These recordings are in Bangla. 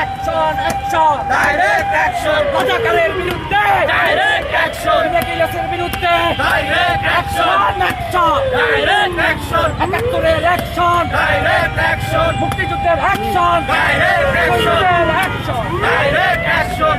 অ্যাকশন অ্যাকশন ডাইরেক্ট অ্যাকশন, রাজাকারের বিরুদ্ধে ডাইরেক্ট অ্যাকশন, ইলিয়াসের বিরুদ্ধে direct action, action direct action, একাত্তরের অ্যাকশন ডাইরেক্ট অ্যাকশন, মুক্তিযুদ্ধের action direct action, action direct action.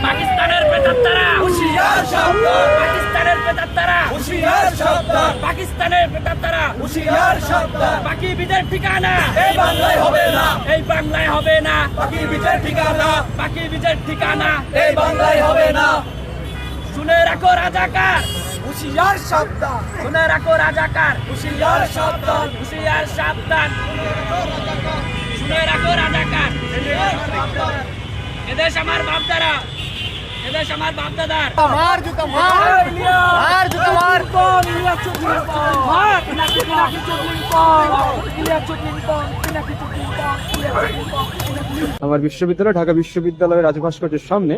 পাকিস্তানের প্রেতাত্মারা হুঁশিয়ার সাবধান, পাকিস্তানের প্রেতাত্মারা হুঁশিয়ার সাবধান, পাকিস্তানের প্রেতাত্মারা হুঁশিয়ার সাবধান। বাকি বিজয়ের ঠিকানা এই বাংলায় হবে না, এই বাংলায় হবে না বাকি বিচার ঠিকানা। বাকি বিজয়ের ঠিকানা এই বাংলায় হবে না। শুনে রাখো রাজাকার হুঁশিয়ার সাবধান, শুনে রাখো রাজাকার হুঁশিয়ার সাবধান, হুঁশিয়ার সাবধান শুনে রাখো রাজাকার এদেশ আমার বাপদারা এদেশ আমার বাপদাদার মার জুতা মার মার জুতা মার আমার বিশ্ববিদ্যালয় ঢাকা বিশ্ববিদ্যালয়ের রাজু ভাস্কর্যের সামনে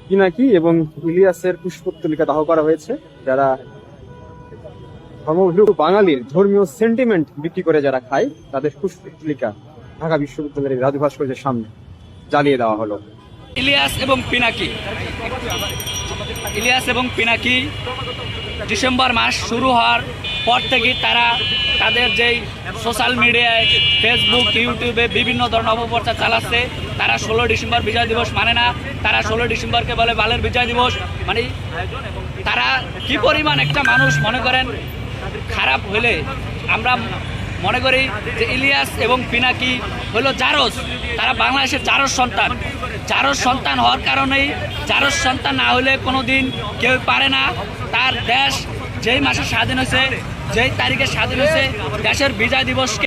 পিনাকি এবং ইলিয়াসের পুষ্পোত্তলিকা দাহ করা হয়েছে। যারা ধর্মভীরু বাঙালির ধর্মীয় সেন্টিমেন্ট বিক্রি করে যারা খায় তাদের পুষ্পোত্তলিকা ঢাকা বিশ্ববিদ্যালয়ের রাজু ভাস্কর্যের সামনে জ্বালিয়ে দেওয়া হলো। ইলিয়াস এবং পিনাকি ইলিয়াস এবং পিনাকি ডিসেম্বর মাস শুরু হওয়ার পর থেকে তারা তাদের যেই সোশ্যাল মিডিয়ায় ফেসবুক ইউটিউবে বিভিন্ন ধরনের অপপ্রচার চালাচ্ছে। তারা 16 ডিসেম্বর বিজয় দিবস মানে না, তারা 16 ডিসেম্বরকে বলে বালের বিজয় দিবস। মানে তারা কি পরিমাণ একটা মানুষ মনে করেন খারাপ হলে আমরা মনে করি যে ইলিয়াস এবং পিনাকি হলো জারজ, তারা বাংলাদেশের জারজ সন্তান। জারজ সন্তান হওয়ার কারণেই জারজ সন্তান না হলে কোনো দিন কেউ পারে না তার দেশ যেই মাসে স্বাধীন হয়েছে, যেই তারিখে স্বাধীন হয়েছে দেশের বিজয় দিবসকে